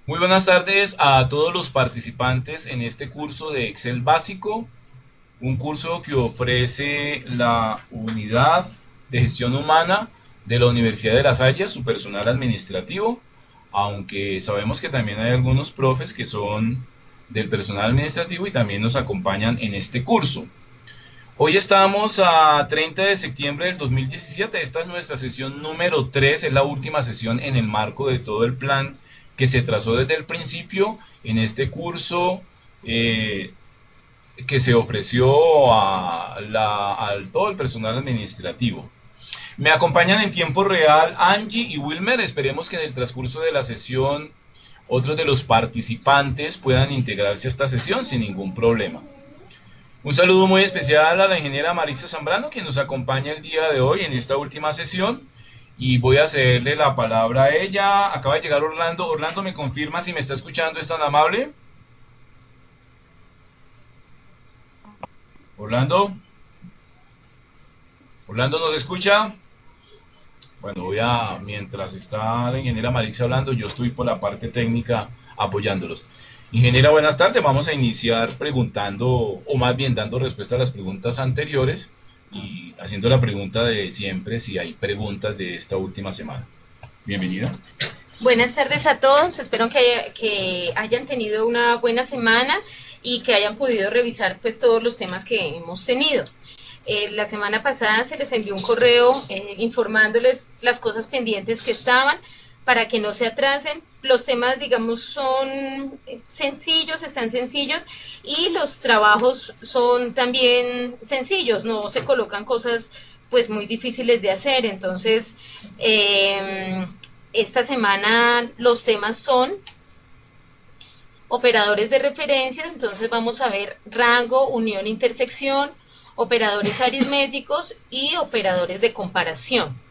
Muy buenas tardes a todos los participantes en este curso de Excel básico, un curso que ofrece la unidad de gestión humana de la Universidad de La Salle, su personal administrativo, aunque sabemos que también hay algunos profes que son del personal administrativo y también nos acompañan en este curso. Hoy estamos a 30 de septiembre del 2017. Esta es nuestra sesión número 3, es la última sesión en el marco de todo el plan que se trazó desde el principio en este curso que se ofreció a todo el personal administrativo. Me acompañan en tiempo real Angie y Wilmer. Esperemos que en el transcurso de la sesión otros de los participantes puedan integrarse a esta sesión sin ningún problema. Un saludo muy especial a la ingeniera Marisa Zambrano, quien nos acompaña el día de hoy en esta última sesión. Y voy a cederle la palabra a ella. Acaba de llegar Orlando. Orlando, ¿me confirma si me está escuchando? ¿Es tan amable? Orlando. Orlando, ¿nos escucha? Bueno, mientras está la ingeniera Marisa hablando, yo estoy por la parte técnica apoyándolos. Ingeniera, buenas tardes. Vamos a iniciar preguntando, o más bien dando respuesta a las preguntas anteriores y haciendo la pregunta de siempre si hay preguntas de esta última semana. Bienvenida. Buenas tardes a todos, espero que hayan tenido una buena semana y que hayan podido revisar pues todos los temas que hemos tenido. La semana pasada se les envió un correo informándoles las cosas pendientes que estaban para que no se atrasen. Los temas, digamos, son sencillos, están sencillos y los trabajos son también sencillos, no se colocan cosas pues muy difíciles de hacer. Entonces, esta semana los temas son operadores de referencia, entonces vamos a ver rango, unión, intersección, operadores aritméticos y operadores de comparación.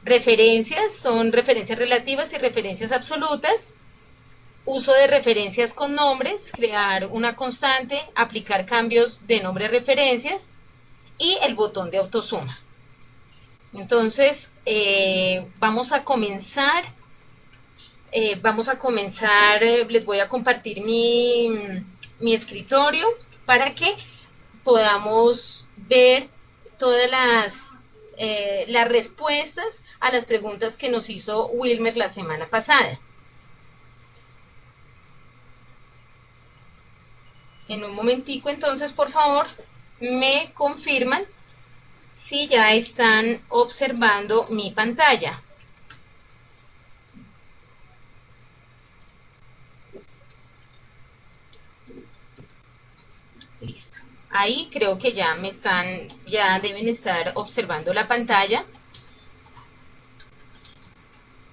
Referencias son referencias relativas y referencias absolutas. Uso de referencias con nombres, crear una constante, aplicar cambios de nombre a referencias y el botón de autosuma. Entonces, vamos a comenzar. Les voy a compartir mi escritorio para que podamos ver todas las respuestas a las preguntas que nos hizo Wilmer la semana pasada. En un momentico, entonces, por favor, me confirman si ya están observando mi pantalla. Listo. Ahí creo que ya deben estar observando la pantalla.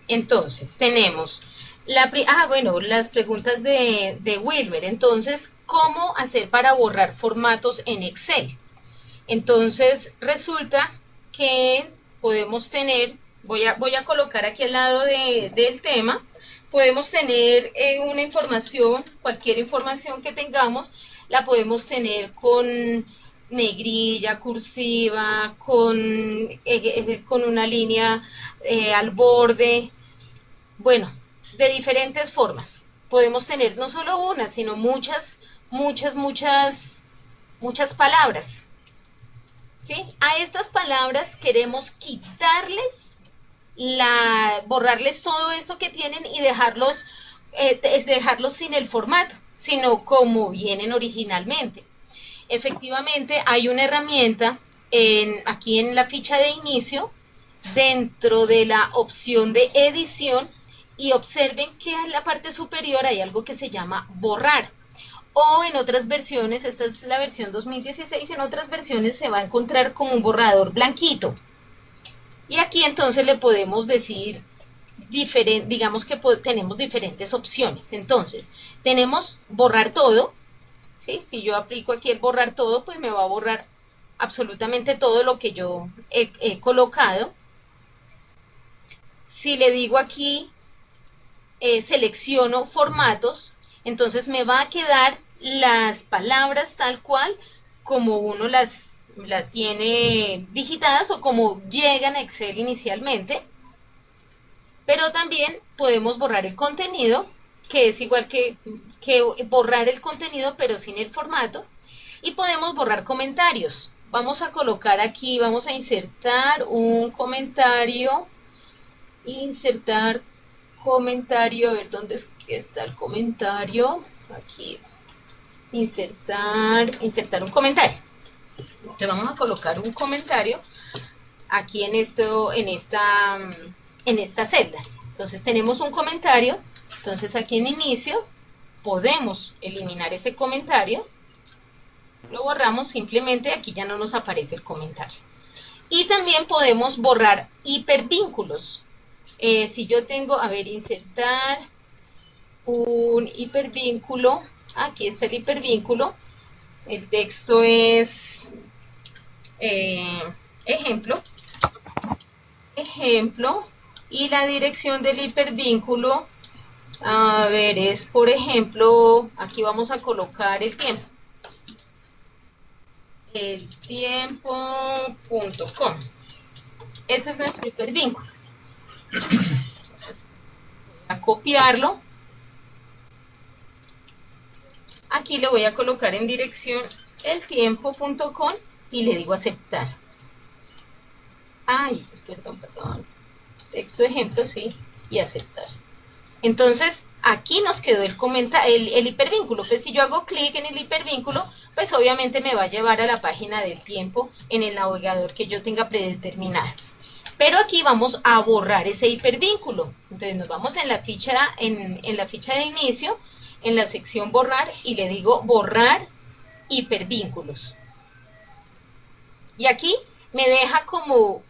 Entonces, tenemos las preguntas de Wilmer. Entonces, ¿cómo hacer para borrar formatos en Excel? Entonces, resulta que podemos tener, voy a colocar aquí al lado del tema, podemos tener una información, cualquier información que tengamos, la podemos tener con negrilla, cursiva, con una línea al borde, bueno, de diferentes formas. Podemos tener no solo una, sino muchas palabras. ¿Sí? A estas palabras queremos borrarles todo esto que tienen y dejarlos sin el formato, sino como vienen originalmente. Efectivamente, hay una herramienta aquí en la ficha de inicio, dentro de la opción de edición, y observen que en la parte superior hay algo que se llama borrar. O en otras versiones, esta es la versión 2016, en otras versiones se va a encontrar como un borrador blanquito. Y aquí entonces le podemos decir, digamos que tenemos diferentes opciones. Entonces, tenemos borrar todo, ¿sí? Si yo aplico aquí el borrar todo, pues me va a borrar absolutamente todo lo que yo he colocado. Si le digo aquí, selecciono formatos, entonces me va a quedar las palabras tal cual como uno las tiene digitadas o como llegan a Excel inicialmente. Pero también podemos borrar el contenido que es igual que borrar el contenido, pero sin el formato. Y podemos borrar comentarios. Vamos a colocar aquí, vamos a insertar un comentario. Insertar comentario, a ver dónde es que está el comentario. Aquí. Insertar un comentario. Entonces vamos a colocar un comentario aquí en esta celda. Entonces tenemos un comentario. Entonces aquí en inicio podemos eliminar ese comentario. Lo borramos, simplemente aquí ya no nos aparece el comentario. Y también podemos borrar hipervínculos. Si yo tengo, a ver, insertar un hipervínculo. Aquí está el hipervínculo. El texto es ejemplo. Y la dirección del hipervínculo, a ver, es, por ejemplo, aquí vamos a colocar el tiempo. Eltiempo.com. Ese es nuestro hipervínculo. Entonces, voy a copiarlo. Aquí le voy a colocar en dirección eltiempo.com y le digo aceptar. Ay, perdón. Texto ejemplo, sí, y aceptar. Entonces, aquí nos quedó el hipervínculo. Pues si yo hago clic en el hipervínculo, pues obviamente me va a llevar a la página del tiempo en el navegador que yo tenga predeterminado. Pero aquí vamos a borrar ese hipervínculo. Entonces nos vamos en la ficha, en la ficha de inicio, en la sección borrar, y le digo borrar hipervínculos. Y aquí me deja como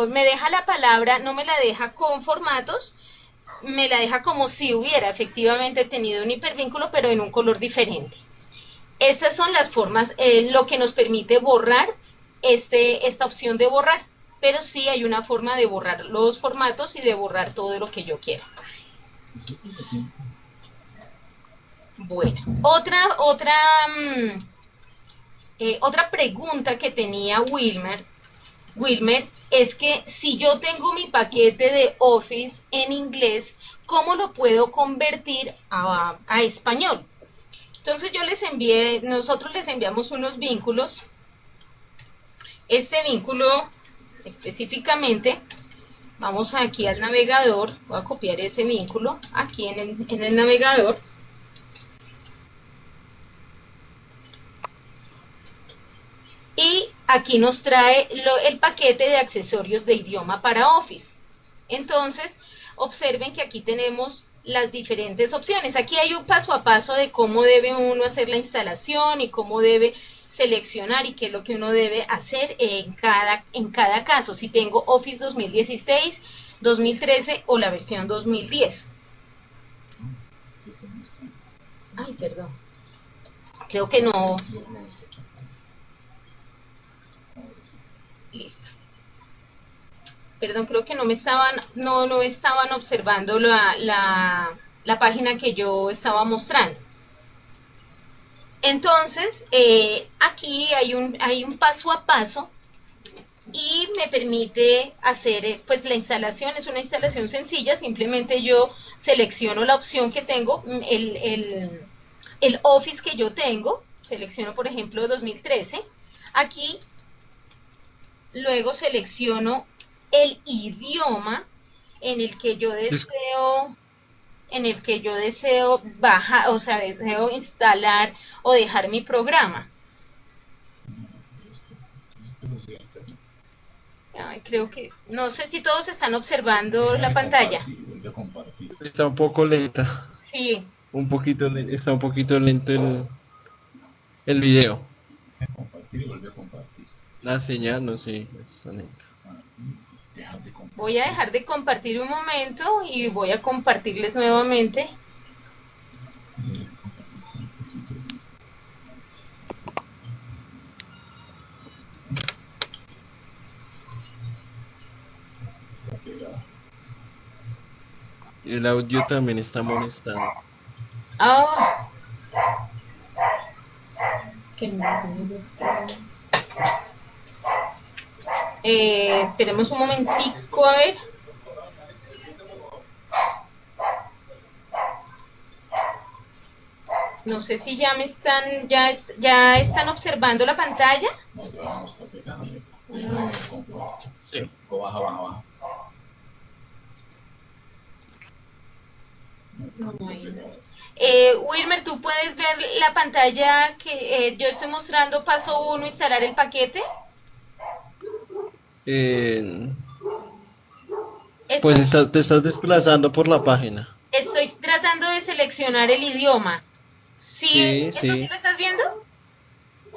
me deja la palabra, no me la deja con formatos, me la deja como si hubiera efectivamente tenido un hipervínculo, pero en un color diferente. Estas son las formas, lo que nos permite borrar esta opción de borrar. Pero sí hay una forma de borrar los formatos y de borrar todo lo que yo quiera. Bueno, otra pregunta que tenía Wilmer es que si yo tengo mi paquete de Office en inglés, ¿cómo lo puedo convertir a español? Entonces nosotros les enviamos unos vínculos. Este vínculo específicamente, vamos aquí al navegador, voy a copiar ese vínculo aquí en el navegador. Y aquí nos trae el paquete de accesorios de idioma para Office. Entonces, observen que aquí tenemos las diferentes opciones. Aquí hay un paso a paso de cómo debe uno hacer la instalación y cómo debe seleccionar y qué es lo que uno debe hacer en cada caso. Si tengo Office 2016, 2013 o la versión 2010. Ay, perdón. Creo que no. Listo. Perdón, creo que no estaban observando la página que yo estaba mostrando. Entonces, aquí hay un paso a paso y me permite hacer, pues la instalación es una instalación sencilla, simplemente yo selecciono la opción que tengo, el Office que yo tengo, selecciono por ejemplo 2013, aquí luego selecciono el idioma en el que yo deseo bajar, o sea, deseo instalar o dejar mi programa. Ay, creo que, no sé si todos están observando la pantalla. Está un poco lenta. Sí. Está un poquito lento el video. Compartir y volver a compartir. La señal, no sé, está lenta. Voy a dejar de compartir un momento y voy a compartirles nuevamente. El audio también está molestando. Ah. Que no está. Esperemos un momentico, a ver. No sé si ya me están, ya están observando la pantalla. No, te va a mostrar pegando. Sí. Baja, baja, baja. No, ahí no. Wilmer, ¿tú puedes ver la pantalla que yo estoy mostrando? Paso 1, instalar el paquete. Eh, pues Estoy, te estás desplazando por la página. estoy tratando de seleccionar el idioma. ¿Sí, Sí, eso sí sí, lo estás viendo?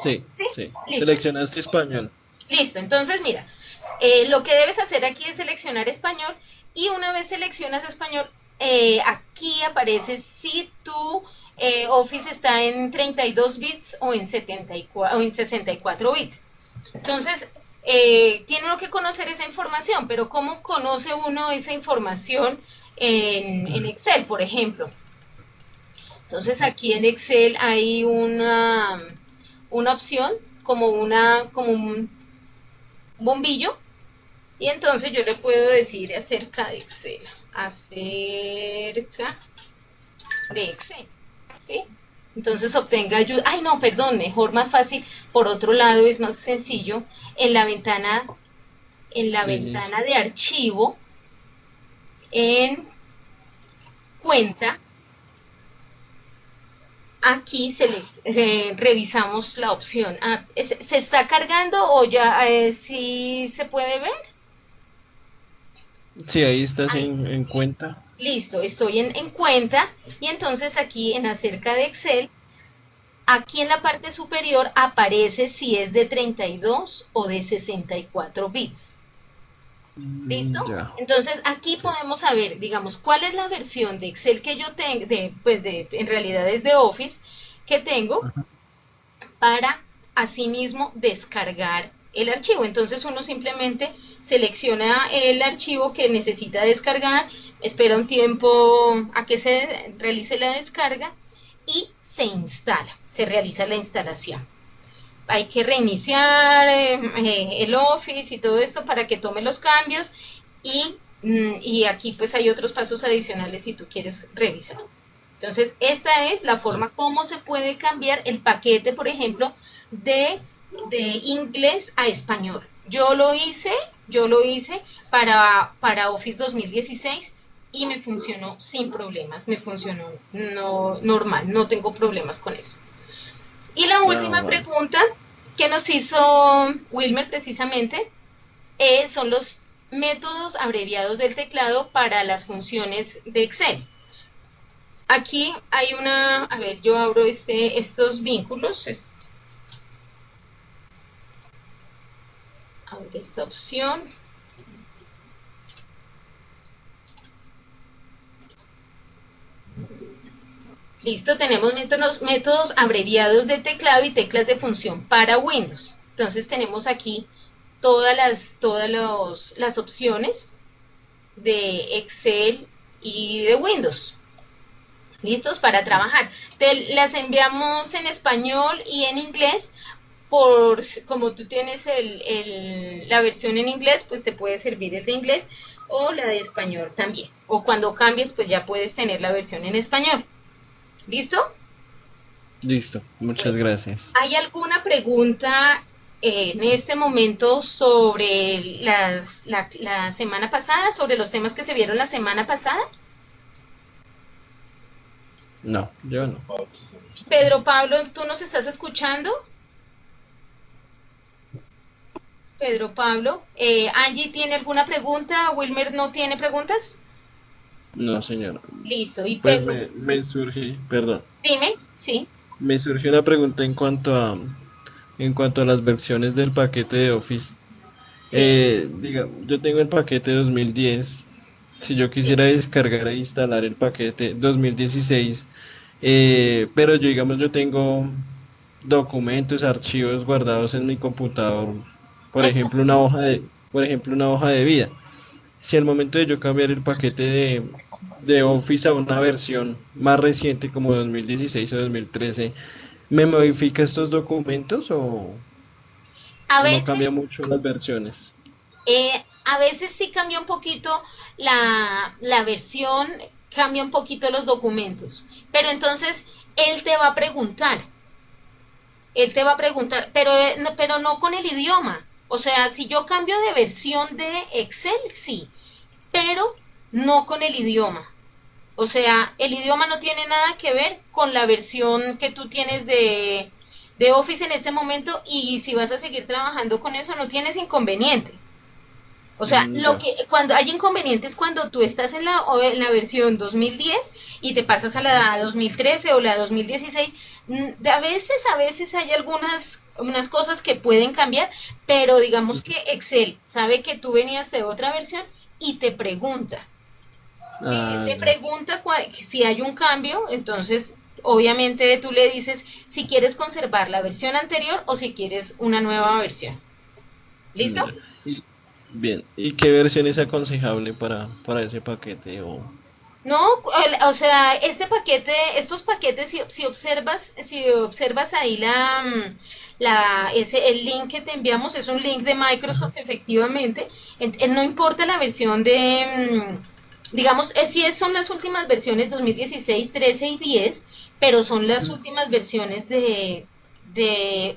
sí, ¿Sí? sí. Listo. Seleccionaste español. Listo, entonces mira, lo que debes hacer aquí es seleccionar español y una vez seleccionas español, aquí aparece si tu Office está en 32 bits o en 74, o en 64 bits. Entonces, tiene uno que conocer esa información, pero ¿cómo conoce uno esa información en Excel, por ejemplo? Entonces aquí en Excel hay una opción como un bombillo y entonces yo le puedo decir acerca de Excel, acerca de Excel, ¿sí? Entonces obtenga ayuda. Ay, no, perdón, mejor, más fácil. Por otro lado, es más sencillo. En la ventana, en la Sí. ventana de archivo, en cuenta, aquí revisamos la opción. Ah, ¿se está cargando o ya sí se puede ver? Sí, ahí estás Ahí. en cuenta. Listo, estoy en cuenta y entonces aquí en acerca de Excel, aquí en la parte superior aparece si es de 32 o de 64 bits. ¿Listo? Ya. Entonces aquí Sí. podemos saber, digamos, cuál es la versión de Excel que yo tengo, en realidad es de Office, que tengo Ajá. para asimismo descargar el archivo. Entonces uno simplemente selecciona el archivo que necesita descargar, espera un tiempo a que se realice la descarga y se instala, se realiza la instalación. Hay que reiniciar el Office y todo esto para que tome los cambios y aquí pues hay otros pasos adicionales si tú quieres revisar. Entonces, esta es la Ah, forma como se puede cambiar el paquete, por ejemplo, de, de inglés a español. Yo lo hice para Office 2016 y me funcionó sin problemas, me funcionó no, normal, no tengo problemas con eso. Y la última vale. pregunta que nos hizo Wilmer precisamente son los métodos abreviados del teclado para las funciones de Excel. Aquí hay a ver, yo abro estos vínculos, abro esta opción. Listo, tenemos métodos abreviados de teclado y teclas de función para Windows. Entonces tenemos aquí las opciones de Excel y de Windows. ¿Listos para trabajar? Las enviamos en español y en inglés. Como tú tienes la versión en inglés, pues te puede servir el de inglés o la de español también. O cuando cambies, pues ya puedes tener la versión en español. ¿Listo? Listo. Muchas Bueno, gracias. ¿hay alguna pregunta en este momento sobre la semana pasada, sobre los temas que se vieron la semana pasada? No, yo no. Pablo, ¿se está escuchando? Pedro Pablo, ¿tú nos estás escuchando? Pedro Pablo. Angie, ¿tiene alguna pregunta? ¿Wilmer no tiene preguntas? No, señora. Listo. Y Pues Pedro, me surge, perdón, dime, sí, me surgió una pregunta en cuanto a las versiones del paquete de Office. sí, Yo tengo el paquete 2010. Si yo sí. quisiera descargar e instalar el paquete 2016, pero yo tengo documentos, archivos guardados en mi computador, Eso. por ejemplo, una hoja de vida. Si al momento de yo cambiar el paquete de Office a una versión más reciente como 2016 o 2013, ¿me modifica estos documentos A o no cambia veces mucho las versiones? A veces sí cambia un poquito la versión, cambia un poquito los documentos. Pero entonces él te va a preguntar, pero no con el idioma. O sea, si yo cambio de versión de Excel, sí, pero no con el idioma. O sea, el idioma no tiene nada que ver con la versión que tú tienes de Office en este momento, y si vas a seguir trabajando con eso no tienes inconveniente. O sea, Ya. cuando hay inconvenientes cuando tú estás en la versión 2010 y te pasas a la 2013 o la 2016. A veces hay unas cosas que pueden cambiar, pero digamos que Excel sabe que tú venías de otra versión y te pregunta. Si él Ah, te ya. pregunta si hay un cambio, entonces obviamente tú le dices si quieres conservar la versión anterior o si quieres una nueva versión. ¿Listo? Ya. Y, bien, ¿y qué versión es aconsejable para ese paquete? No, o sea, estos paquetes, si observas ahí el link que te enviamos, es un link de Microsoft, efectivamente. No importa la versión digamos, si son las últimas versiones 2016, 13 y 10, pero son las últimas versiones de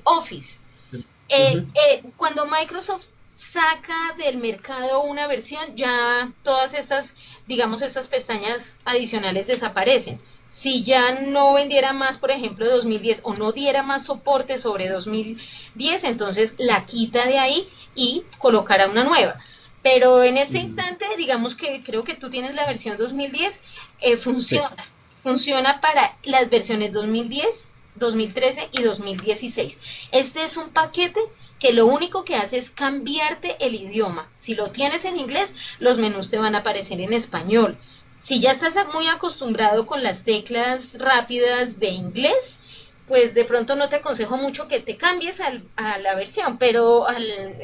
Office. Ujú. Cuando Microsoft saca del mercado una versión, ya todas estas, digamos, estas pestañas adicionales desaparecen. Si ya no vendiera más, por ejemplo, 2010 o no diera más soporte sobre 2010, entonces la quita de ahí y colocará una nueva. Pero en este Mm, instante, digamos que creo que tú tienes la versión 2010, sí. funciona para las versiones 2010, 2013 y 2016. Este es un paquete que lo único que hace es cambiarte el idioma. Si lo tienes en inglés, los menús te van a aparecer en español. Si ya estás muy acostumbrado con las teclas rápidas de inglés, pues de pronto no te aconsejo mucho que te cambies a la versión, pero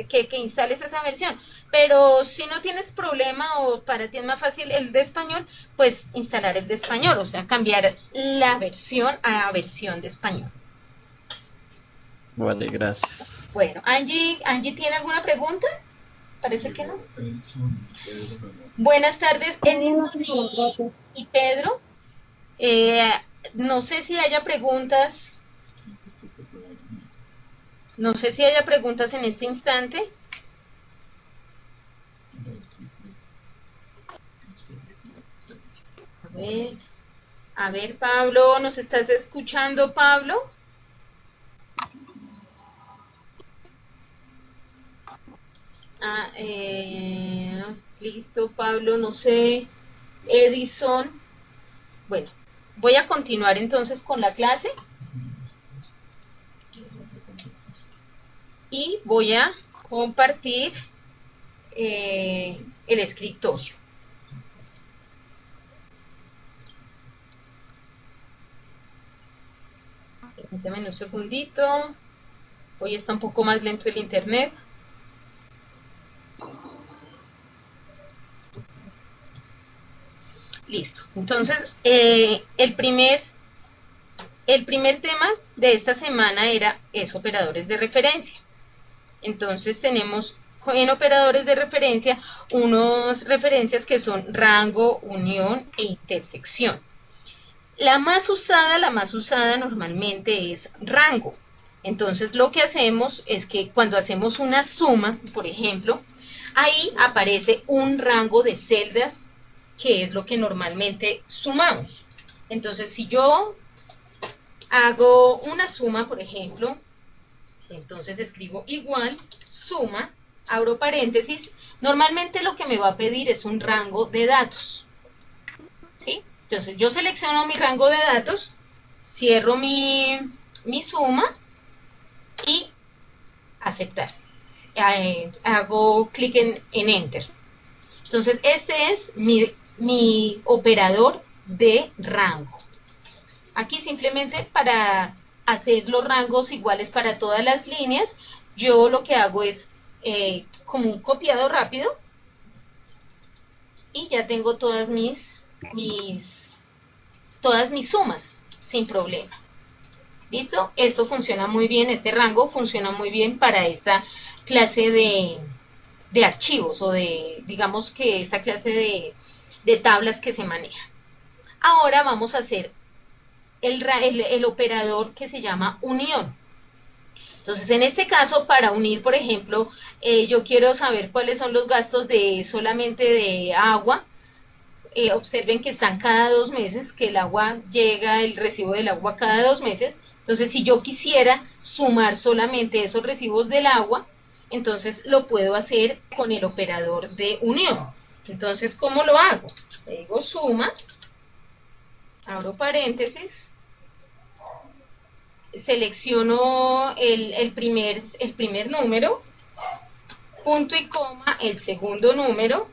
que instales esa versión. Pero si no tienes problema o para ti es más fácil el de español, pues instalar el de español, o sea, cambiar la versión a versión de español. Vale, gracias. Bueno, Angie ¿tiene alguna pregunta? Parece que no. Buenas tardes, Edison y Pedro. Eh, no sé si haya preguntas, no sé si haya preguntas en este instante. A ver, a ver, Pablo, ¿nos estás escuchando, Pablo? Ah, listo, Pablo, no sé. Edison. Bueno, voy a continuar entonces con la clase y voy a compartir el escritorio. Permítame un segundito. Hoy está un poco más lento el internet. Listo. Entonces, el primer tema de esta semana es operadores de referencia. Entonces tenemos en operadores de referencia unas referencias que son rango, unión e intersección. La más usada normalmente es rango. Entonces lo que hacemos es que cuando hacemos una suma, por ejemplo, ahí aparece un rango de celdas, que es lo que normalmente sumamos. Entonces si yo hago una suma, por ejemplo, entonces escribo igual, suma, abro paréntesis, normalmente lo que me va a pedir es un rango de datos, ¿sí? Entonces yo selecciono mi rango de datos, cierro mi suma y aceptar. Hago clic en Enter. Entonces este es mi operador de rango. Aquí simplemente para hacer los rangos iguales para todas las líneas, yo lo que hago es como un copiado rápido y ya tengo todas mis sumas sin problema. ¿Listo? Esto funciona muy bien, este rango funciona muy bien para esta clase de archivos o digamos que esta clase de tablas que se maneja. Ahora vamos a hacer el operador que se llama unión. Entonces, en este caso, para unir, por ejemplo, yo quiero saber cuáles son los gastos de solamente de agua. Observen que están cada 2 meses, que el agua llega, el recibo del agua cada 2 meses. Entonces, si yo quisiera sumar solamente esos recibos del agua, entonces lo puedo hacer con el operador de unión. Entonces, ¿cómo lo hago? Le digo suma, abro paréntesis, selecciono el primer número, punto y coma, el segundo número,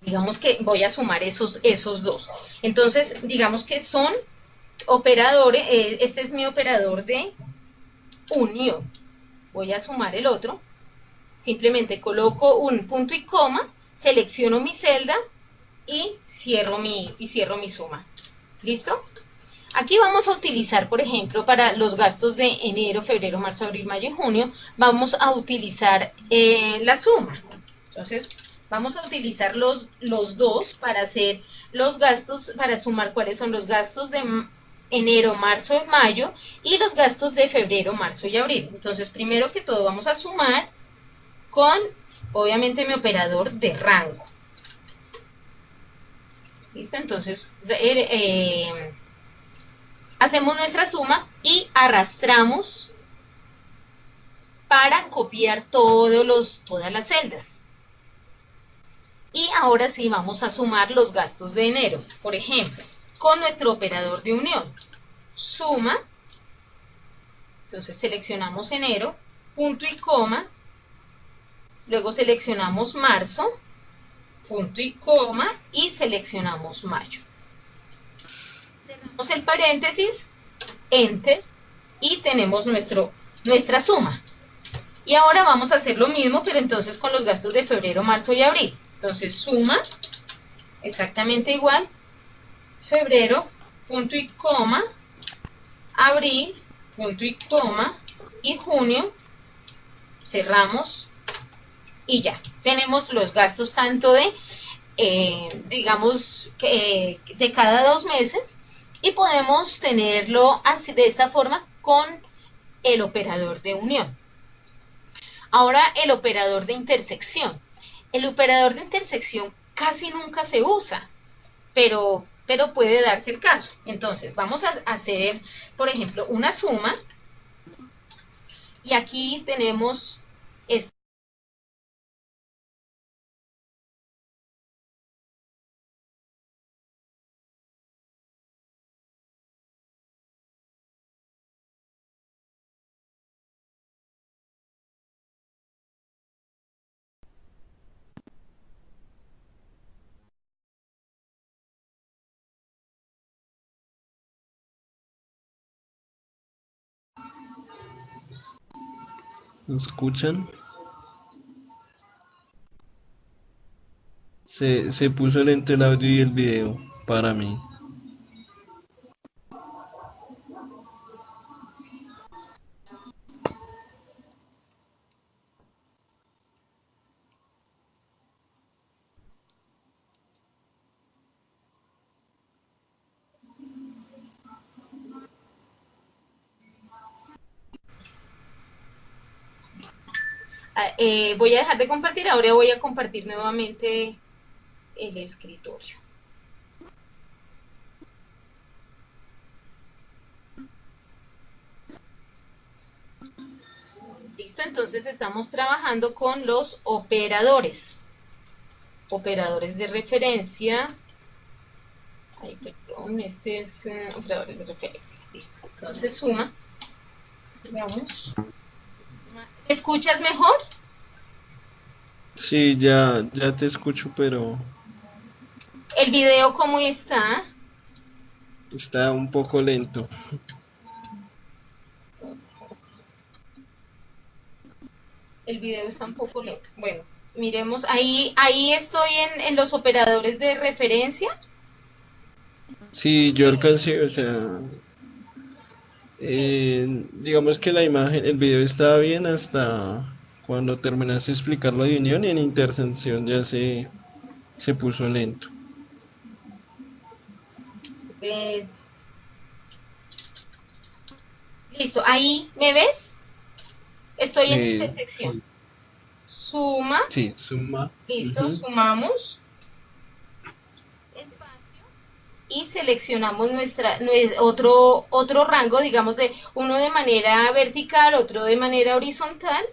digamos que voy a sumar esos dos. Entonces, digamos que son operadores, este es mi operador de unión. Voy a sumar el otro, simplemente coloco un punto y coma, selecciono mi celda y cierro mi suma. ¿Listo? Aquí vamos a utilizar, por ejemplo, para los gastos de enero, febrero, marzo, abril, mayo y junio, vamos a utilizar la suma. Entonces, vamos a utilizar los dos para hacer los gastos, para sumar cuáles son los gastos de enero, marzo y mayo y los gastos de febrero, marzo y abril. Entonces, primero que todo vamos a sumar con, obviamente, mi operador de rango. ¿Listo? Entonces, hacemos nuestra suma y arrastramos para copiar todas las celdas. Y ahora sí vamos a sumar los gastos de enero. Por ejemplo, con nuestro operador de unión. Suma. Entonces seleccionamos enero, punto y coma. Luego seleccionamos marzo, punto y coma. Y seleccionamos mayo. Cerramos el paréntesis, enter. Y tenemos nuestra suma. Y ahora vamos a hacer lo mismo, pero entonces con los gastos de febrero, marzo y abril. Entonces suma, exactamente igual, febrero, punto y coma, abril, punto y coma, y junio, cerramos y ya. Tenemos los gastos tanto de, digamos, de cada 2 meses y podemos tenerlo así, de esta forma, con el operador de unión. Ahora el operador de intersección. El operador de intersección casi nunca se usa, pero puede darse el caso. Entonces, vamos a hacer, por ejemplo, una suma. Y aquí tenemos este. ¿Me escuchan? Se puso lento el audio y el video para mí. Voy a dejar de compartir, ahora voy a compartir nuevamente el escritorio. Listo, entonces estamos trabajando con los operadores. Operadores de referencia. Ay, perdón, este es operadores de referencia. Listo, entonces suma. Veamos. ¿Me escuchas mejor? Sí, ya te escucho, pero ¿El video cómo está? está un poco lento. El video está un poco lento. Bueno, miremos. Ahí estoy en los operadores de referencia. Sí, yo alcancé, o sea, Sí. digamos que la imagen, el video estaba bien hasta Cuando terminaste de explicarlo de unión y en intersección ya se puso lento. Eh, listo, ahí, ¿me ves? Estoy en intersección. Sí, Suma, sí, suma. listo, Ujú. sumamos, espacio, y seleccionamos otro rango, digamos, de uno de manera vertical, otro de manera horizontal.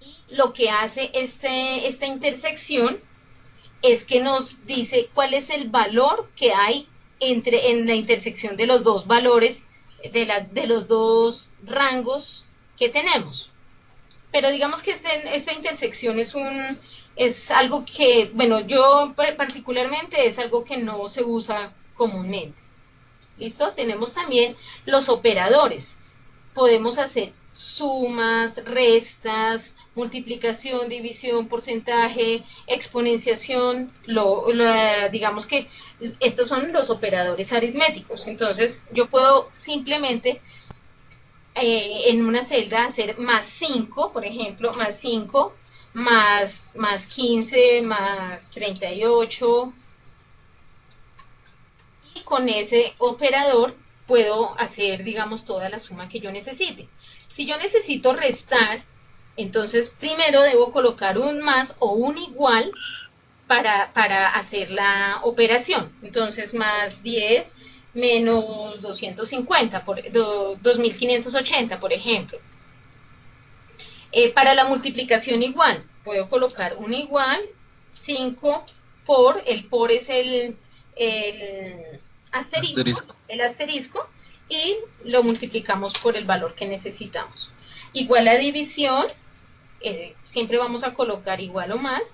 Y lo que hace esta intersección es que nos dice cuál es el valor que hay en la intersección de los dos valores, de los dos rangos que tenemos. Pero digamos que esta intersección es algo que, bueno, yo particularmente es algo que no se usa comúnmente. ¿Listo? Tenemos también los operadores. Podemos hacer sumas, restas, multiplicación, división, porcentaje, exponenciación, digamos que estos son los operadores aritméticos. Entonces yo puedo simplemente en una celda hacer más 5, por ejemplo, más 5, más 15, más 38, y con ese operador puedo hacer, digamos, toda la suma que yo necesite. Si yo necesito restar, entonces primero debo colocar un más o un igual para hacer la operación. Entonces, más 10 menos 250, 2580, por ejemplo. Para la multiplicación igual, puedo colocar un igual, 5 por es el Asterisco. asterisco, y lo multiplicamos por el valor que necesitamos. Igual a división, siempre vamos a colocar igual o más,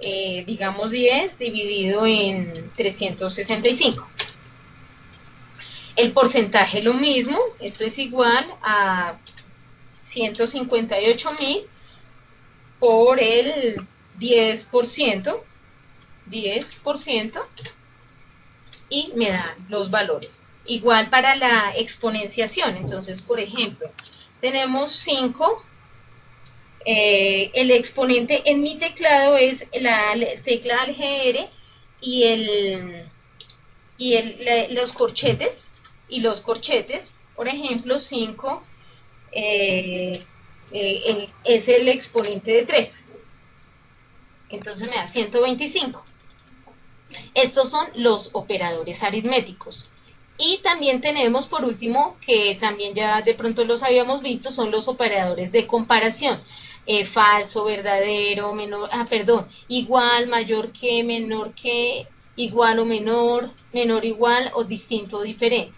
digamos 10 dividido en 365. El porcentaje lo mismo, esto es igual a 158.000 por el 10%, y me dan los valores. Igual para la exponenciación, entonces, por ejemplo, tenemos 5, el exponente en mi teclado es la tecla ALGR y los corchetes, por ejemplo, 5 es el exponente de 3, entonces me da 125. Estos son los operadores aritméticos. Y también tenemos, por último, que también ya de pronto los habíamos visto, son los operadores de comparación. Falso, verdadero, igual, mayor que, menor que, igual o menor, menor igual o distinto o diferente.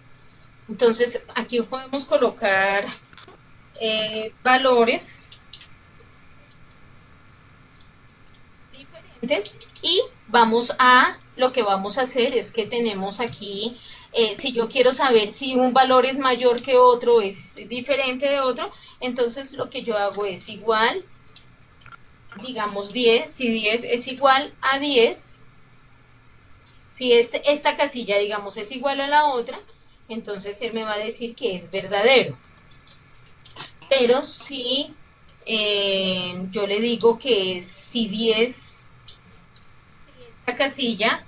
Entonces, aquí podemos colocar valores diferentes, y lo que vamos a hacer es que tenemos aquí, si yo quiero saber si un valor es mayor que otro, es diferente de otro, entonces lo que yo hago es igual, digamos 10, si 10 es igual a 10, si esta casilla, digamos, es igual a la otra, entonces él me va a decir que es verdadero. Pero si yo le digo que si 10, si esta casilla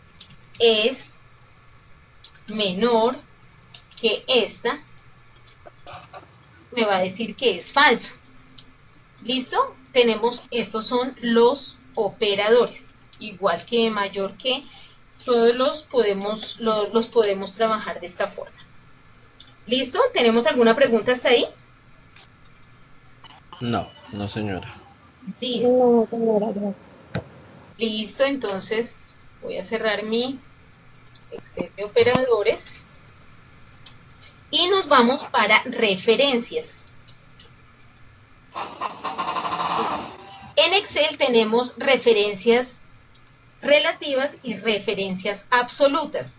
es menor que esta, me va a decir que es falso. ¿Listo? Estos son los operadores, igual que mayor que, todos los podemos trabajar de esta forma. ¿Listo? ¿Tenemos alguna pregunta hasta ahí? No, no señora. Listo. No, señora, gracias. Listo, entonces voy a cerrar mi Excel de operadores y nos vamos para referencias. En Excel tenemos referencias relativas y referencias absolutas.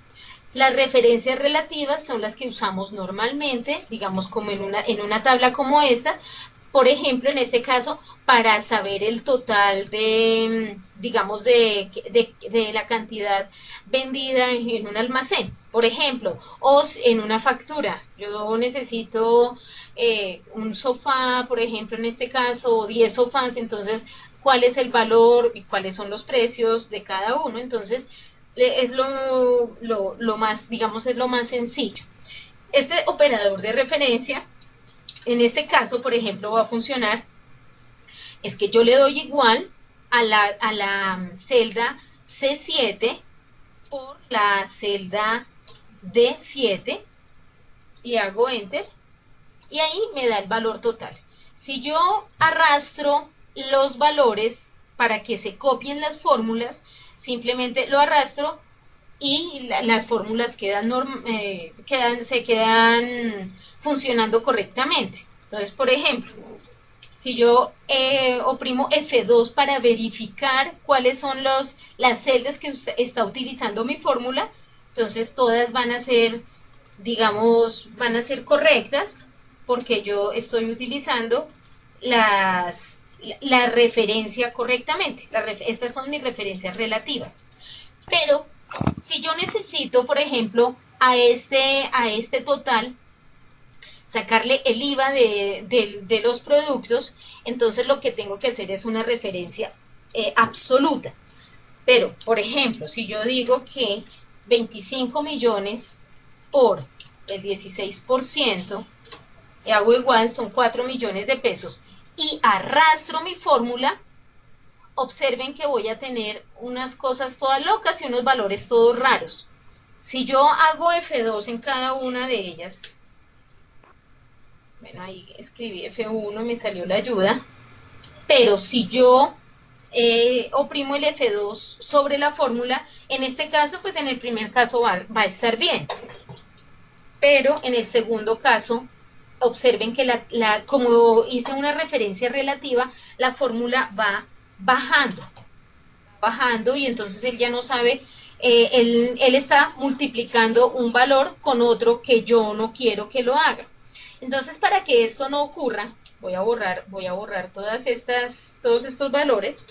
Las referencias relativas son las que usamos normalmente, digamos como en una tabla como esta, por ejemplo, en este caso, para saber el total de, digamos, de la cantidad vendida en un almacén, por ejemplo, o en una factura. Yo necesito un sofá, por ejemplo, en este caso, o 10 sofás, entonces, ¿cuál es el valor y cuáles son los precios de cada uno? Entonces, es lo más, digamos, es lo más sencillo. Este operador de referencia, en este caso, por ejemplo, va a funcionar, es que yo le doy igual a la celda C7 por la celda D7 y hago Enter y ahí me da el valor total. Si yo arrastro los valores para que se copien las fórmulas, simplemente lo arrastro y las fórmulas se quedan funcionando correctamente. Entonces, por ejemplo, si yo oprimo F2 para verificar cuáles son las celdas que está utilizando mi fórmula, entonces todas van a ser, digamos, van a ser correctas porque yo estoy utilizando la referencia correctamente. Estas son mis referencias relativas. Pero si yo necesito, por ejemplo, a este total, sacarle el IVA de los productos, entonces lo que tengo que hacer es una referencia absoluta. Pero, por ejemplo, si yo digo que 25 millones por el 16%, y hago igual, son 4 millones de pesos, y arrastro mi fórmula, observen que voy a tener unas cosas todas locas y unos valores todos raros. Si yo hago F2 en cada una de ellas, bueno, ahí escribí F1, me salió la ayuda, pero si yo oprimo el F2 sobre la fórmula, en este caso, pues en el primer caso va a estar bien, pero en el segundo caso, observen que como hice una referencia relativa, la fórmula va bajando y entonces él ya no sabe, él está multiplicando un valor con otro que yo no quiero que lo haga. Entonces, para que esto no ocurra, voy a borrar todos estos valores.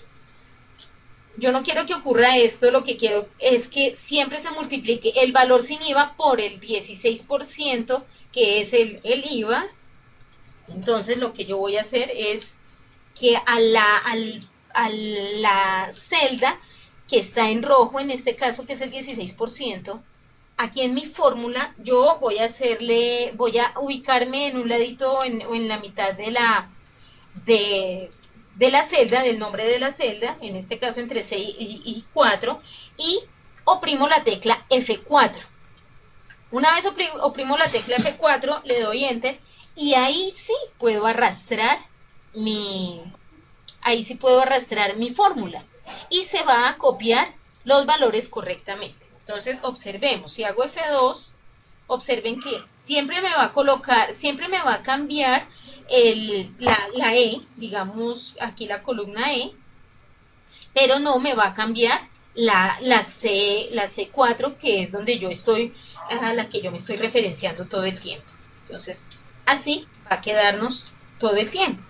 Yo no quiero que ocurra esto, lo que quiero es que siempre se multiplique el valor sin IVA por el 16%, que es el IVA. Entonces, lo que yo voy a hacer es que a la celda que está en rojo, en este caso que es el 16%, aquí en mi fórmula yo voy a ubicarme en un ladito o en la mitad de la celda, del nombre de la celda, en este caso entre 6 y 4, y oprimo la tecla F4. Una vez oprimo la tecla F4, le doy Enter, y ahí sí puedo arrastrar mi fórmula, y se va a copiar los valores correctamente. Entonces, observemos, si hago F2, observen que siempre me va a cambiar la E, digamos aquí la columna E, pero no me va a cambiar la C4, que es donde yo estoy, a la que yo me estoy referenciando todo el tiempo. Entonces, así va a quedarnos todo el tiempo.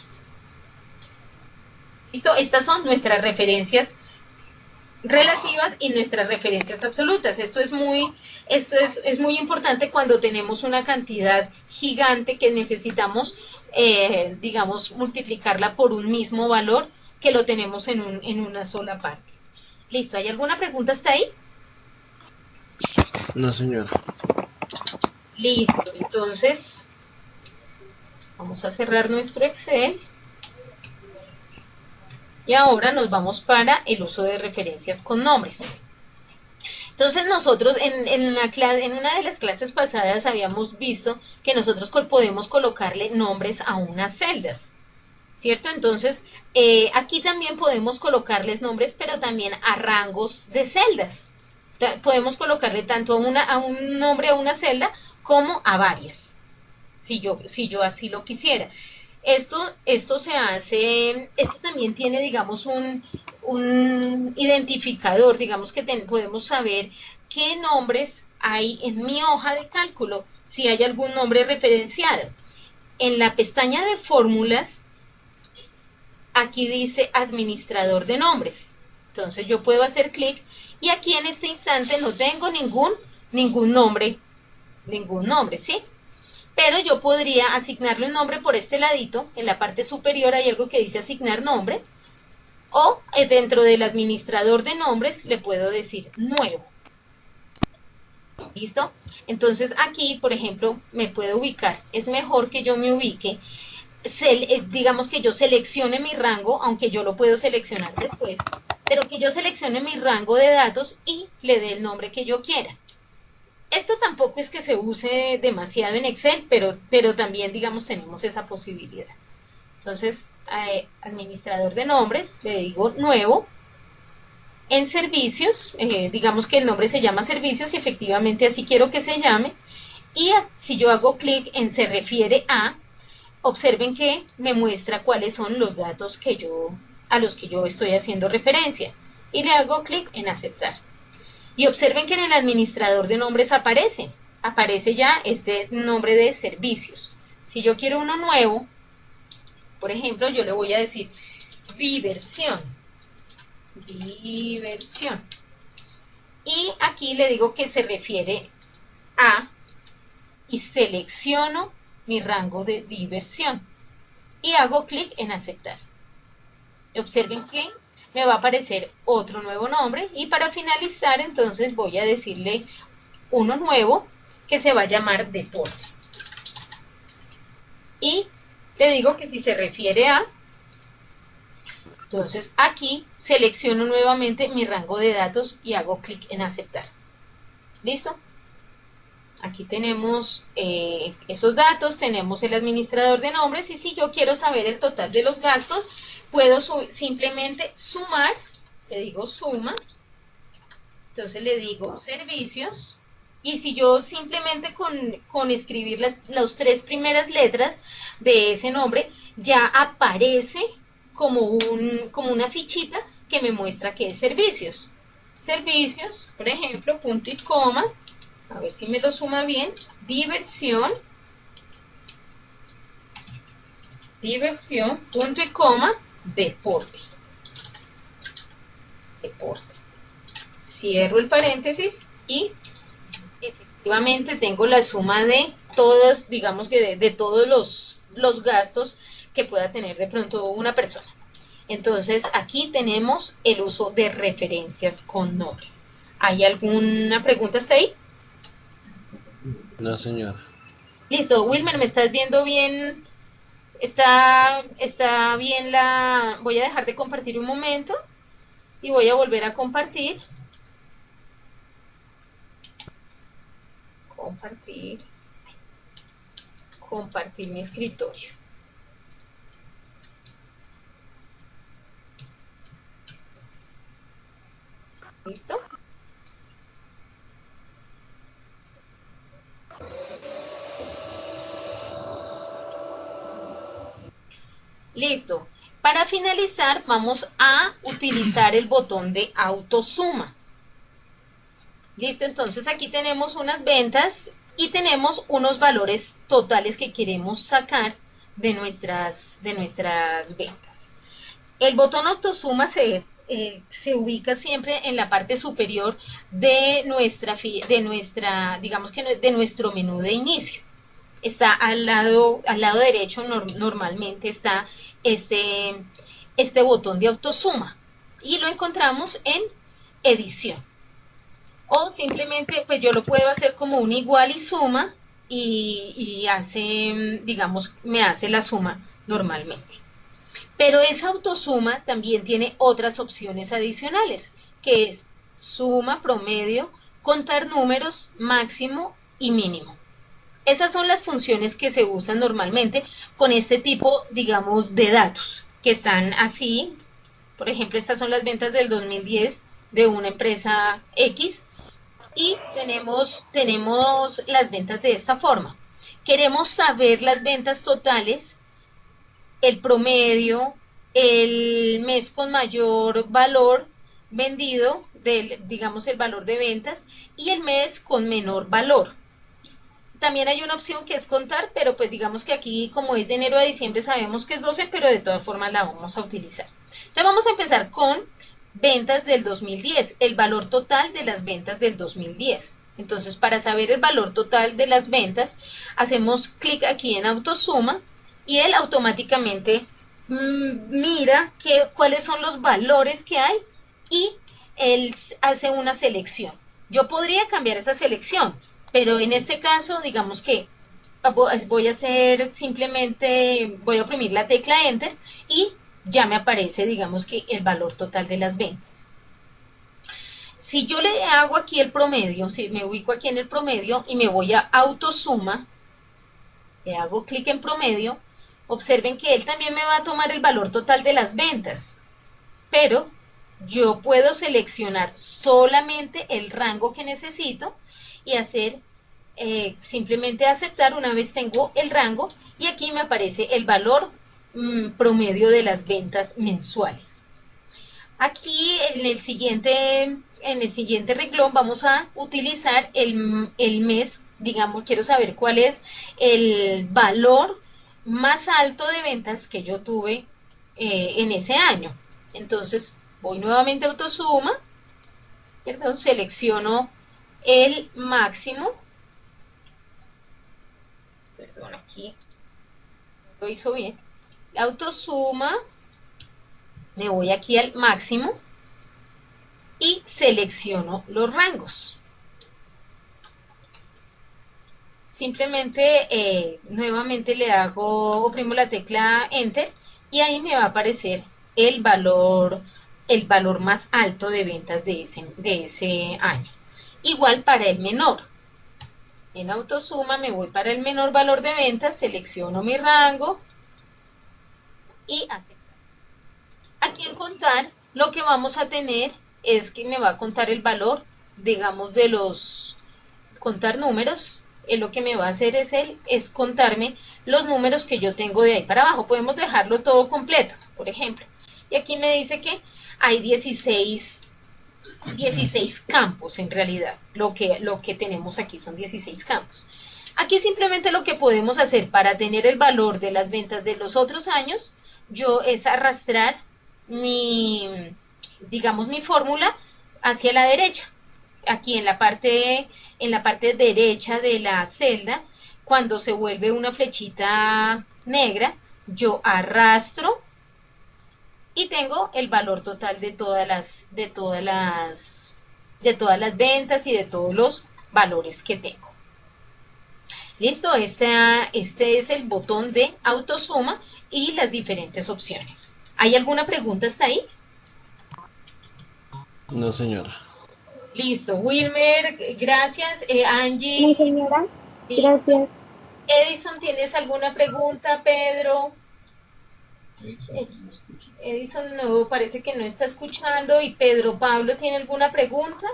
¿Listo? Estas son nuestras referencias relativas y nuestras referencias absolutas. Esto es muy importante cuando tenemos una cantidad gigante que necesitamos, digamos, multiplicarla por un mismo valor que lo tenemos en una sola parte. ¿Listo? ¿Hay alguna pregunta hasta ahí? No, señora. Listo. Entonces, vamos a cerrar nuestro Excel. Y ahora nos vamos para el uso de referencias con nombres. Entonces nosotros en una de las clases pasadas habíamos visto que nosotros podemos colocarle nombres a unas celdas, ¿cierto? Entonces aquí también podemos colocarles nombres, pero también a rangos de celdas. Podemos colocarle tanto a un nombre a una celda como a varias, si yo así lo quisiera. Esto se hace, esto también tiene, digamos, un identificador, digamos que podemos saber qué nombres hay en mi hoja de cálculo, si hay algún nombre referenciado. En la pestaña de fórmulas, aquí dice administrador de nombres. Entonces yo puedo hacer clic y aquí en este instante no tengo ningún nombre, ¿sí? Pero yo podría asignarle un nombre por este ladito, en la parte superior hay algo que dice asignar nombre, o dentro del administrador de nombres le puedo decir nuevo. ¿Listo? Entonces aquí, por ejemplo, me puedo ubicar. Es mejor que yo me ubique, digamos que yo seleccione mi rango, aunque yo lo puedo seleccionar después, pero que yo seleccione mi rango de datos y le dé el nombre que yo quiera. Esto tampoco es que se use demasiado en Excel, pero también, digamos, tenemos esa posibilidad. Entonces, administrador de nombres, le digo nuevo. En servicios, digamos que el nombre se llama servicios y efectivamente así quiero que se llame. Y si yo hago clic en se refiere a, observen que me muestra cuáles son los datos a los que yo estoy haciendo referencia. Y le hago clic en aceptar. Y observen que en el administrador de nombres aparece ya este nombre de servicios. Si yo quiero uno nuevo, por ejemplo, yo le voy a decir diversión. Y aquí le digo que se refiere a y selecciono mi rango de diversión. Y hago clic en aceptar. Observen que me va a aparecer otro nuevo nombre y para finalizar entonces voy a decirle uno nuevo que se va a llamar deporte. Y le digo que si se refiere a, entonces aquí selecciono nuevamente mi rango de datos y hago clic en aceptar. ¿Listo? Aquí tenemos esos datos, tenemos el administrador de nombres y si yo quiero saber el total de los gastos, puedo simplemente sumar, le digo suma, entonces le digo servicios y si yo simplemente con escribir las tres primeras letras de ese nombre ya aparece como una fichita que me muestra que es servicios. Servicios, por ejemplo, punto y coma. A ver si me lo suma bien. Diversión, punto y coma, deporte. Cierro el paréntesis y efectivamente tengo la suma de todos, digamos que de todos los gastos que pueda tener de pronto una persona. Entonces aquí tenemos el uso de referencias con nombres. ¿Hay alguna pregunta hasta ahí? No, señora. Listo, Wilmer, ¿me estás viendo bien? Está bien Voy a dejar de compartir un momento y voy a volver a compartir. Compartir mi escritorio. ¿Listo? Listo. Para finalizar, vamos a utilizar el botón de autosuma. Listo, entonces aquí tenemos unas ventas y tenemos unos valores totales que queremos sacar de nuestras ventas. El botón autosuma se ubica siempre en la parte superior de nuestro menú de inicio. Está al lado derecho, normalmente está este botón de autosuma y lo encontramos en edición. O simplemente, pues yo lo puedo hacer como un igual y suma y hace, digamos, me hace la suma normalmente. Pero esa autosuma también tiene otras opciones adicionales, que es suma, promedio, contar números, máximo y mínimo. Esas son las funciones que se usan normalmente con este tipo, digamos, de datos, que están así. Por ejemplo, estas son las ventas del 2010 de una empresa X y tenemos las ventas de esta forma. Queremos saber las ventas totales, el promedio, el mes con mayor valor vendido, digamos el valor de ventas, y el mes con menor valor. también hay una opción que es contar, pero pues digamos que aquí como es de enero a diciembre sabemos que es 12, pero de todas formas la vamos a utilizar. Entonces vamos a empezar con ventas del 2010, el valor total de las ventas del 2010. Entonces, para saber el valor total de las ventas, hacemos clic aquí en autosuma y él automáticamente mira cuáles son los valores que hay y él hace una selección. Yo podría cambiar esa selección, pero en este caso, digamos que voy a hacer simplemente, voy a oprimir la tecla Enter y ya me aparece, digamos que el valor total de las ventas. Si yo le hago aquí el promedio, si me ubico aquí en el promedio y me voy a autosuma, le hago clic en promedio, observen que él también me va a tomar el valor total de las ventas, pero yo puedo seleccionar solamente el rango que necesito y hacer simplemente aceptar una vez tengo el rango y aquí me aparece el valor promedio de las ventas mensuales. Aquí en el siguiente renglón vamos a utilizar el mes, digamos, quiero saber cuál es el valor más alto de ventas que yo tuve en ese año. Entonces voy nuevamente a autosuma, perdón, selecciono el máximo, perdón, aquí lo hizo bien, autosuma, me voy aquí al máximo y selecciono los rangos. Simplemente nuevamente le oprimo la tecla Enter y ahí me va a aparecer el valor más alto de ventas de ese año. Igual para el menor. En autosuma me voy para el menor valor de ventas, selecciono mi rango y aceptar. Aquí en contar lo que vamos a tener es que me va a contar el valor, digamos, de los contar números. Lo que me va a hacer es contarme los números que yo tengo de ahí para abajo. Podemos dejarlo todo completo, por ejemplo. Y aquí me dice que hay 16 campos en realidad. Lo que tenemos aquí son 16 campos. Aquí simplemente lo que podemos hacer para tener el valor de las ventas de los otros años, es arrastrar digamos, mi fórmula hacia la derecha. Aquí en la parte derecha de la celda, cuando se vuelve una flechita negra, yo arrastro y tengo el valor total de todas las ventas y de todos los valores que tengo. Listo, este es el botón de autosuma y las diferentes opciones. ¿Hay alguna pregunta hasta ahí? No, señora. Listo, Wilmer, gracias. Angie. Mi señora, Sí. gracias. Edison, ¿tienes alguna pregunta? Pedro. Edison no, parece que no está escuchando. Y Pedro Pablo, ¿tiene alguna pregunta?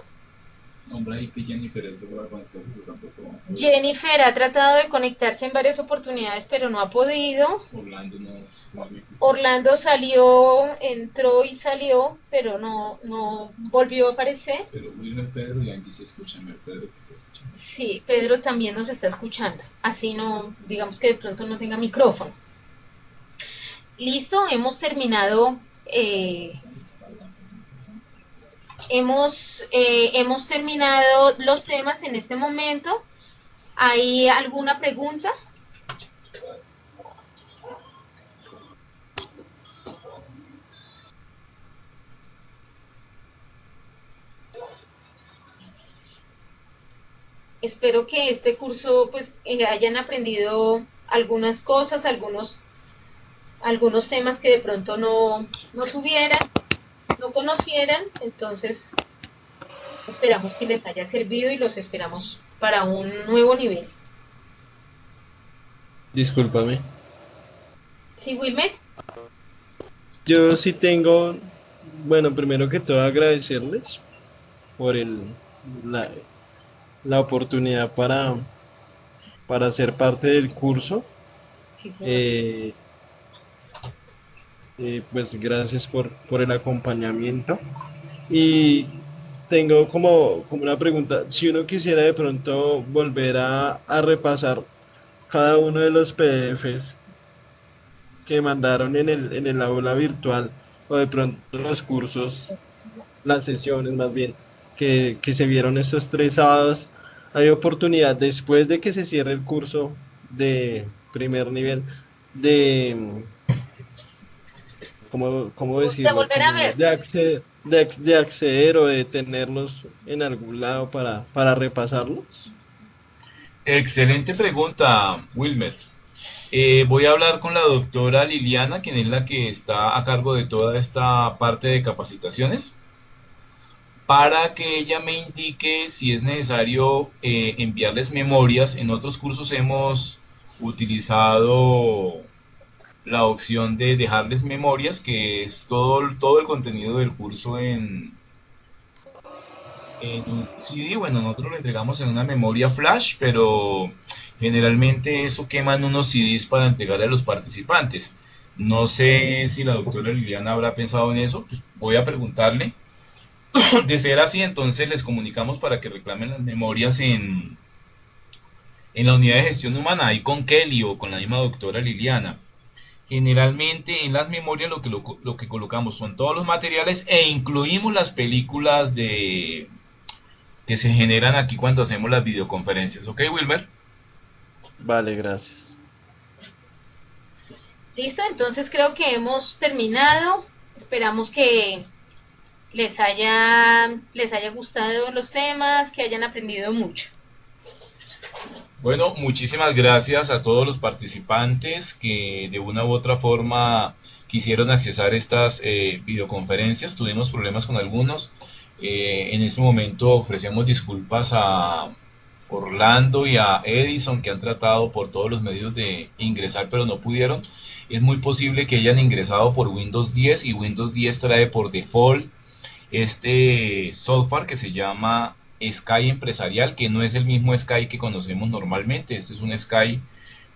Hombre, ahí que Jennifer es de la conectarse, pero tampoco. Jennifer ha tratado de conectarse en varias oportunidades, pero no ha podido. Orlando no. Orlando salió, entró y salió, pero no volvió a aparecer. Pero Wilmer, Pedro y Angie se escuchan. Pedro te está escuchando. Sí, Pedro también nos está escuchando. Así no, digamos que de pronto no tenga micrófono. Listo, hemos terminado. Hemos terminado los temas en este momento. ¿Hay alguna pregunta? Espero que este curso pues hayan aprendido algunas cosas, algunos temas que de pronto no tuvieran, no conocieran. Entonces esperamos que les haya servido y los esperamos para un nuevo nivel. Discúlpame. ¿Sí, Wilmer? Yo sí tengo, bueno, primero que todo agradecerles por la oportunidad para ser parte del curso. Sí, señor. Pues gracias por el acompañamiento. Y tengo como una pregunta. Si uno quisiera de pronto volver a repasar cada uno de los PDFs que mandaron en el aula virtual, o de pronto los cursos, las sesiones más bien, que se vieron estos 3 sábados, hay oportunidad después de que se cierre el curso de primer nivel de, ¿cómo De decirlo? volver a Como ver. de acceder o de tenerlos en algún lado para repasarlos. Excelente pregunta, Wilmer. Voy a hablar con la doctora Liliana, quien es la que está a cargo de toda esta parte de capacitaciones, para que ella me indique si es necesario enviarles memorias. En otros cursos hemos utilizado la opción de dejarles memorias, que es todo el contenido del curso en un CD. Bueno, nosotros lo entregamos en una memoria flash, pero generalmente eso queman unos CDs para entregarle a los participantes. No sé si la doctora Liliana habrá pensado en eso, pues voy a preguntarle. De ser así, entonces les comunicamos para que reclamen las memorias en la unidad de gestión humana, ahí con Kelly o con la misma doctora Liliana. Generalmente en las memorias lo que colocamos son todos los materiales e incluimos las películas que se generan aquí cuando hacemos las videoconferencias. ¿Ok, Wilmer? Vale, gracias. Listo, entonces creo que hemos terminado. Esperamos que les haya gustado los temas, que hayan aprendido mucho. Bueno, muchísimas gracias a todos los participantes que de una u otra forma quisieron accesar estas videoconferencias. Tuvimos problemas con algunos. En ese momento ofrecemos disculpas a Orlando y a Edison, que han tratado por todos los medios de ingresar pero no pudieron. Es muy posible que hayan ingresado por Windows 10 y Windows 10 trae por default este software que se llama Sky Empresarial, que no es el mismo Sky que conocemos normalmente. Este es un Sky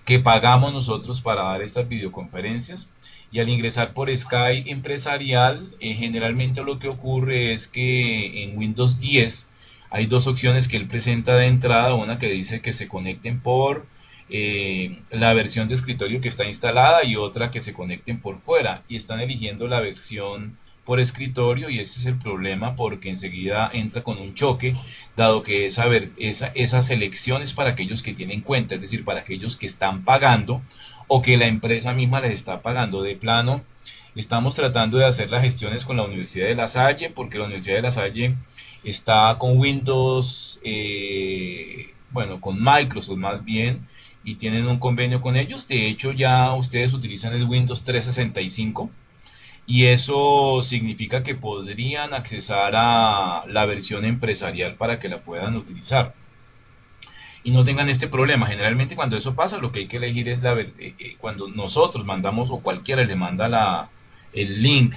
que pagamos nosotros para dar estas videoconferencias, y al ingresar por Sky Empresarial, generalmente lo que ocurre es que en Windows 10 hay dos opciones que él presenta de entrada: una que dice que se conecten por la versión de escritorio que está instalada, y otra que se conecten por fuera, y están eligiendo la versión por escritorio, y ese es el problema, porque enseguida entra con un choque, dado que esa selección es para aquellos que tienen cuenta, es decir, para aquellos que están pagando o que la empresa misma les está pagando. De plano, estamos tratando de hacer las gestiones con la Universidad de La Salle, porque la Universidad de La Salle está con Windows, bueno, con Microsoft más bien, y tienen un convenio con ellos. De hecho, ya ustedes utilizan el Windows 365, y eso significa que podrían accesar a la versión empresarial para que la puedan utilizar y no tengan este problema. Generalmente cuando eso pasa, lo que hay que elegir es cuando nosotros mandamos o cualquiera le manda el link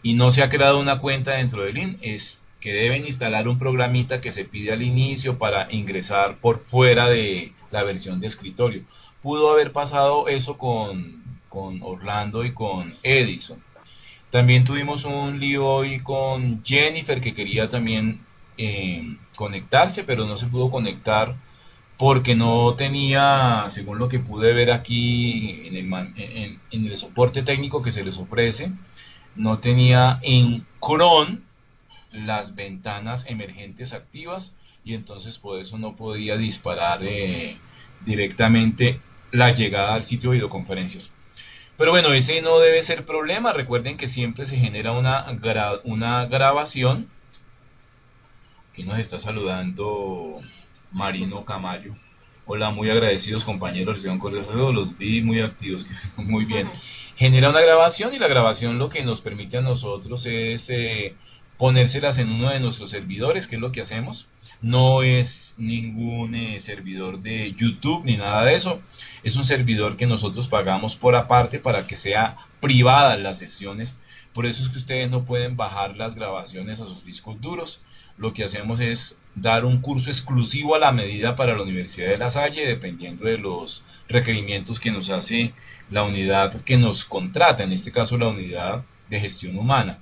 y no se ha creado una cuenta dentro del link, es que deben instalar un programita que se pide al inicio para ingresar por fuera de la versión de escritorio. Pudo haber pasado eso con Orlando y con Edison. También tuvimos un lío hoy con Jennifer, que quería también conectarse, pero no se pudo conectar porque no tenía, según lo que pude ver aquí en el soporte técnico que se les ofrece, no tenía en Chrome las ventanas emergentes activas, y entonces por eso no podía disparar directamente la llegada al sitio de videoconferencias. Pero bueno, ese no debe ser problema. Recuerden que siempre se genera una grabación. Aquí nos está saludando Marino Camayo. Hola, muy agradecidos compañeros de Correo, los vi muy activos, muy bien. Genera una grabación, y la grabación lo que nos permite a nosotros es ponérselas en uno de nuestros servidores, que es lo que hacemos. No es ningún servidor de YouTube ni nada de eso. Es un servidor que nosotros pagamos por aparte para que sea privada las sesiones. Por eso es que ustedes no pueden bajar las grabaciones a sus discos duros. Lo que hacemos es dar un curso exclusivo a la medida para la Universidad de La Salle, dependiendo de los requerimientos que nos hace la unidad que nos contrata, en este caso la unidad de gestión humana.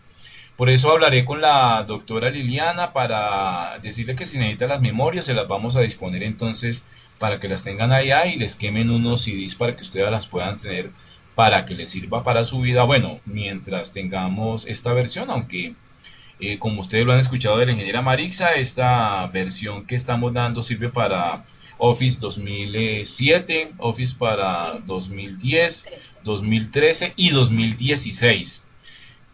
Por eso hablaré con la doctora Liliana para decirle que si necesita las memorias se las vamos a disponer entonces para que las tengan allá y les quemen unos CDs para que ustedes las puedan tener para que les sirva para su vida. Bueno, mientras tengamos esta versión, aunque como ustedes lo han escuchado de la ingeniera Marixa, esta versión que estamos dando sirve para Office 2007, Office para 2010, 2013 y 2016.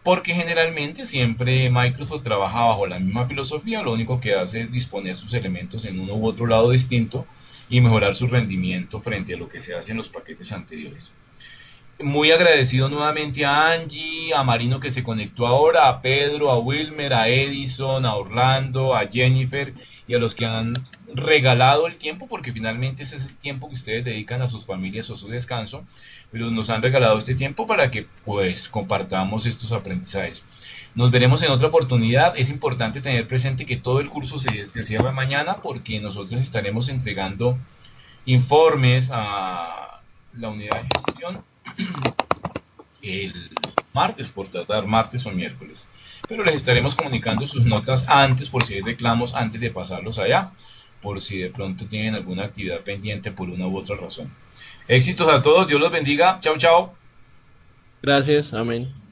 Porque generalmente siempre Microsoft trabaja bajo la misma filosofía, lo único que hace es disponer sus elementos en uno u otro lado distinto y mejorar su rendimiento frente a lo que se hace en los paquetes anteriores. Muy agradecido nuevamente a Angie, a Marino que se conectó ahora, a Pedro, a Wilmer, a Edison, a Orlando, a Jennifer y a los que han regalado el tiempo, porque finalmente ese es el tiempo que ustedes dedican a sus familias o a su descanso, pero nos han regalado este tiempo para que pues compartamos estos aprendizajes. Nos veremos en otra oportunidad. Es importante tener presente que todo el curso se cierra mañana porque nosotros estaremos entregando informes a la unidad de gestión el martes, por tratar martes o miércoles. Pero les estaremos comunicando sus notas antes, por si hay reclamos, antes de pasarlos allá, por si de pronto tienen alguna actividad pendiente por una u otra razón. Éxitos a todos, Dios los bendiga. Chao, chao. Gracias, amén.